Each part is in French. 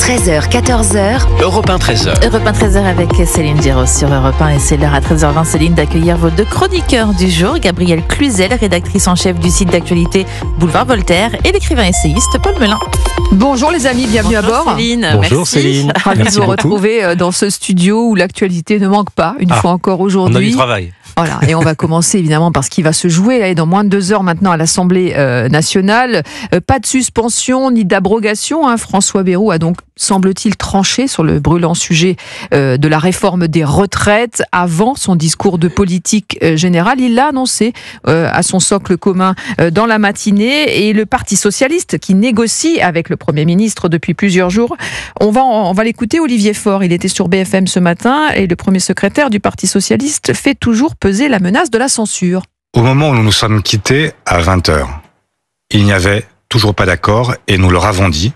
13h, 14h. Europe 1, 13h. Europe 1, 13h avec Céline Giraud sur Europe 1. Et c'est l'heure à 13h20, Céline, d'accueillir vos deux chroniqueurs du jour. Gabrielle Cluzel, rédactrice en chef du site d'actualité Boulevard Voltaire, et l'écrivain essayiste Paul Melun. Bonjour les amis, bienvenue à bord. Céline. Bonjour Merci. Céline. Ravi de vous retrouver dans ce studio où l'actualité ne manque pas, une fois encore aujourd'hui. On a du travail. Voilà, et on va commencer évidemment par ce qui va se jouer là, dans moins de 2 heures maintenant à l'Assemblée nationale. Pas de suspension ni d'abrogation. François Bayrou a donc, semble-t-il, tranché sur le brûlant sujet de la réforme des retraites avant son discours de politique générale. Il l'a annoncé à son socle commun dans la matinée, et le Parti socialiste qui négocie avec le Premier ministre depuis plusieurs jours. On va l'écouter, Olivier Faure. Il était sur BFM ce matin, et le premier secrétaire du Parti socialiste fait toujours peser la menace de la censure. Au moment où nous nous sommes quittés, à 20h, il n'y avait toujours pas d'accord, et nous leur avons dit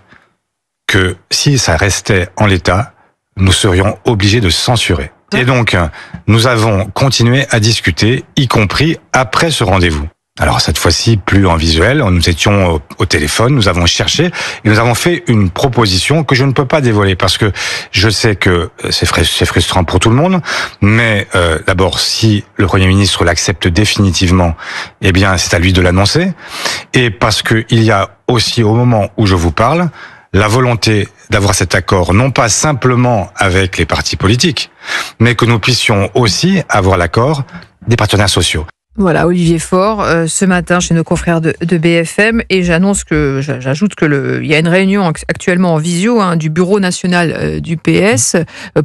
que si ça restait en l'état, nous serions obligés de censurer. Et donc, nous avons continué à discuter, y compris après ce rendez-vous. Alors cette fois-ci, plus en visuel, nous étions au téléphone, nous avons cherché et nous avons fait une proposition que je ne peux pas dévoiler parce que je sais que c'est frustrant pour tout le monde, mais d'abord, si le Premier ministre l'accepte définitivement, eh bien c'est à lui de l'annoncer, et parce que il y a aussi, au moment où je vous parle, la volonté d'avoir cet accord, non pas simplement avec les partis politiques, mais que nous puissions aussi avoir l'accord des partenaires sociaux. Voilà, Olivier Faure, ce matin chez nos confrères de BFM, et j'ajoute que il y a une réunion actuellement en visio du bureau national du PS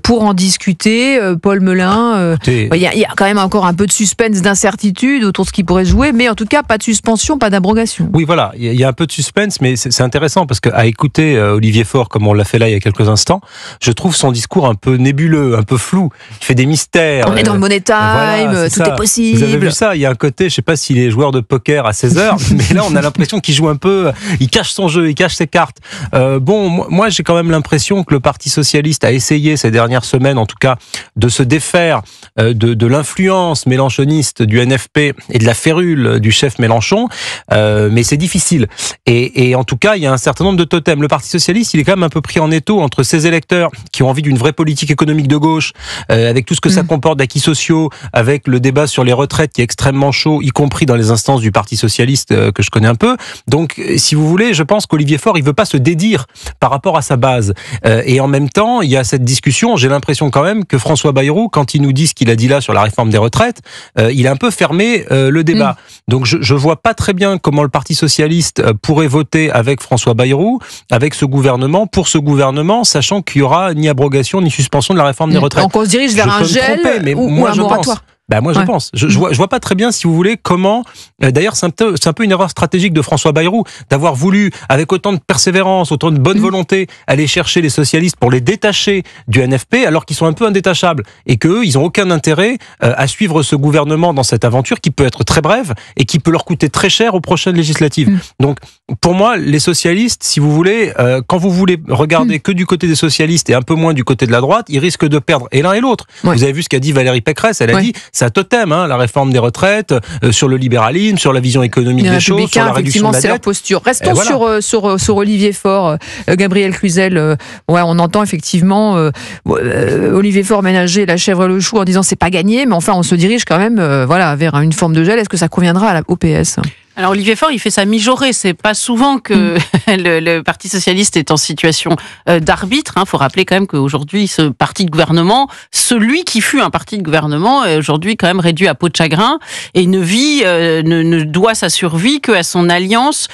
pour en discuter. Paul Melun, il y a quand même encore un peu de suspense, d'incertitude autour de ce qui pourrait se jouer, mais en tout cas pas de suspension, pas d'abrogation. Oui, voilà, il y a un peu de suspense, mais c'est intéressant parce qu'à écouter Olivier Faure, comme on l'a fait là il y a quelques instants, je trouve son discours un peu nébuleux, un peu flou. Il fait des mystères. On est dans le money time, voilà, tout est possible. Vous avez vu ça? Il y a un côté, je sais pas s'il est joueur de poker à 16h, mais là on a l'impression qu'il joue un peu, il cache son jeu, il cache ses cartes. Moi j'ai quand même l'impression que le Parti socialiste a essayé ces dernières semaines, en tout cas, de se défaire de l'influence mélenchoniste du NFP et de la férule du chef Mélenchon, mais c'est difficile. Et en tout cas, il y a un certain nombre de totems. Le Parti socialiste, il est quand même un peu pris en étau entre ses électeurs qui ont envie d'une vraie politique économique de gauche, avec tout ce que ça comporte d'acquis sociaux, avec le débat sur les retraites qui est extrêmement chaud, y compris dans les instances du Parti socialiste que je connais un peu. Donc, si vous voulez, je pense qu'Olivier Faure, il veut pas se dédire par rapport à sa base. Et en même temps, il y a cette discussion. J'ai l'impression quand même que François Bayrou, quand il nous dit ce qu'il a dit là sur la réforme des retraites, il a un peu fermé le débat. Donc, je vois pas très bien comment le Parti socialiste pourrait voter avec François Bayrou, avec ce gouvernement, pour ce gouvernement, sachant qu'il y aura ni abrogation ni suspension de la réforme des retraites. Donc, on se dirige vers un gel ou un moratoire. Moi, je pense. Je vois pas très bien, si vous voulez, comment... D'ailleurs, c'est un peu une erreur stratégique de François Bayrou, d'avoir voulu, avec autant de persévérance, autant de bonne volonté, aller chercher les socialistes pour les détacher du NFP, alors qu'ils sont un peu indétachables. Et qu'eux, ils ont aucun intérêt à suivre ce gouvernement dans cette aventure qui peut être très brève et qui peut leur coûter très cher aux prochaines législatives. Donc, pour moi, les socialistes, si vous voulez, quand vous voulez regarder que du côté des socialistes et un peu moins du côté de la droite, ils risquent de perdre et l'un et l'autre. Vous avez vu ce qu'a dit Valérie Pécresse, elle a dit... C'est un totem, la réforme des retraites, sur le libéralisme, sur la vision économique des choses, sur la réduction de la dette. C'est leur posture. Restons sur Olivier Faure, Gabrielle Cluzel. On entend effectivement Olivier Faure ménager la chèvre et le chou en disant c'est pas gagné, mais enfin on se dirige quand même vers une forme de gel. Est-ce que ça conviendra au PS ? Alors Olivier Faure, il fait sa mijaurée. C'est pas souvent que le Parti socialiste est en situation d'arbitre. Faut rappeler quand même qu'aujourd'hui, ce parti de gouvernement, celui qui fut un parti de gouvernement, est aujourd'hui quand même réduit à peau de chagrin et ne doit sa survie qu'à son alliance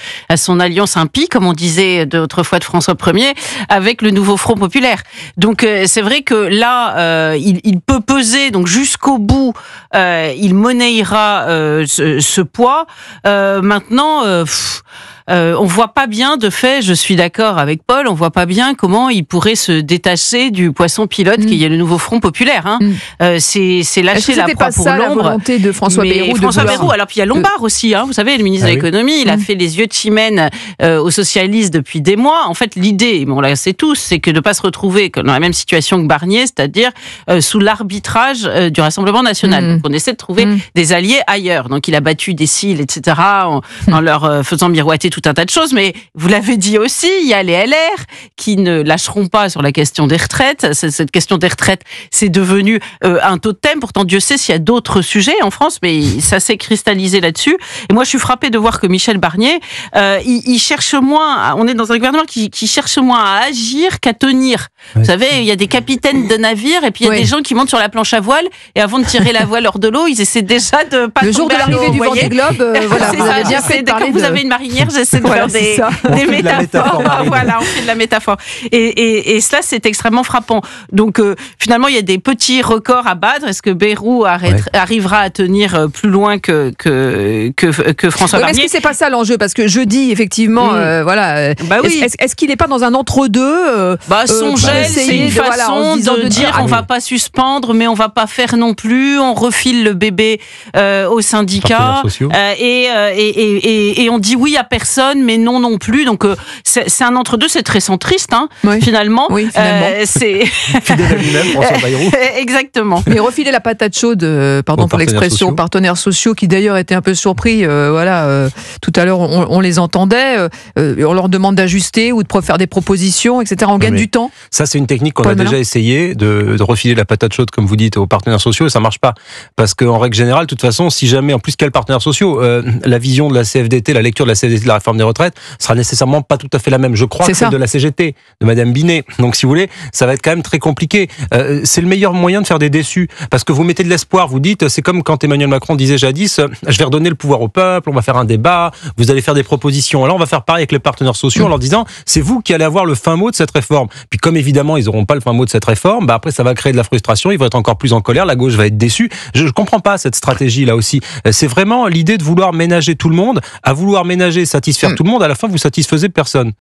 impie, comme on disait autrefois de François Ier, avec le nouveau Front populaire. Donc c'est vrai que là, il peut peser donc jusqu'au bout. Il monnayera ce poids. Maintenant, on voit pas bien, de fait, je suis d'accord avec Paul, on voit pas bien comment il pourrait se détacher du poisson pilote qui est le nouveau Front populaire. C'est lâcher la proie pour l'ombre. La volonté de François Bayrou. Alors puis il y a Lombard aussi, vous savez, le ministre de l'économie, il a fait les yeux de chimène aux socialistes depuis des mois. En fait, l'idée, on la sait tous, c'est que de pas se retrouver dans la même situation que Barnier, c'est-à-dire sous l'arbitrage du Rassemblement national. Donc on essaie de trouver des alliés ailleurs. Donc il a battu des cils, etc., en leur faisant miroiter tout un tas de choses, mais vous l'avez dit aussi, il y a les LR qui ne lâcheront pas sur la question des retraites. Cette question des retraites, c'est devenu un totem. Pourtant, Dieu sait s'il y a d'autres sujets en France, mais ça s'est cristallisé là-dessus. Et moi, je suis frappée de voir que Michel Barnier, il cherche moins, on est dans un gouvernement qui cherche moins à agir qu'à tenir. Vous savez, il y a des capitaines de navires et puis il y a des gens qui montent sur la planche à voile et avant de tirer la voile hors de l'eau, ils essaient déjà de pas le jour de l'arrivée du Vendée Globe, voilà, vous avez bien fait de parler quand vous avez une marinière, j'essaie de faire des métaphores. Voilà, on fait de la métaphore. Et cela, c'est extrêmement frappant. Donc, finalement, il y a des petits records à battre. Est-ce que Bayrou arrivera à tenir plus loin que François Barnier? Est-ce que c'est pas ça l'enjeu? Parce que jeudi, effectivement, voilà. Oui. Est-ce qu'il n'est pas dans un entre-deux? Son gel, c'est une façon de dire on va pas suspendre, mais on va pas faire non plus. On refile le bébé aux syndicats et on dit oui à personne, mais non plus. Donc c'est un entre-deux, c'est très centriste, finalement. Oui, finalement. C'est fidèle à lui-même, François Bayrou. Exactement. Mais refiler la patate chaude, pardon pour l'expression, aux partenaires sociaux qui d'ailleurs étaient un peu surpris. Tout à l'heure on les entendait. On leur demande d'ajuster ou de faire des propositions, etc. On gagne du temps. Ça, c'est une technique qu'on a déjà essayé de refiler la patate chaude, comme vous dites, aux partenaires sociaux, et ça marche pas. Parce qu'en règle générale, de toute façon, si jamais, en plus quels partenaires sociaux, la vision de la CFDT, la lecture de la CFDT de la réforme des retraites sera nécessairement pas tout à fait la même. Je crois que celle de la CGT, de Madame Binet. Donc, si vous voulez, ça va être quand même très compliqué. C'est le meilleur moyen de faire des déçus. Parce que vous mettez de l'espoir, vous dites, c'est comme quand Emmanuel Macron disait jadis, je vais redonner le pouvoir au peuple, on va faire un débat, vous allez faire des propositions. Alors, on va faire pareil avec les partenaires sociaux en leur disant, c'est vous qui allez avoir le fin mot de cette réforme. Puis comme évidemment, ils n'auront pas le fin mot de cette réforme, après ça va créer de la frustration, ils vont être encore plus en colère, la gauche va être déçue. Je ne comprends pas cette stratégie là aussi. C'est vraiment l'idée de vouloir ménager tout le monde, à vouloir ménager, satisfaire tout le monde, à la fin vous satisfaisez personne.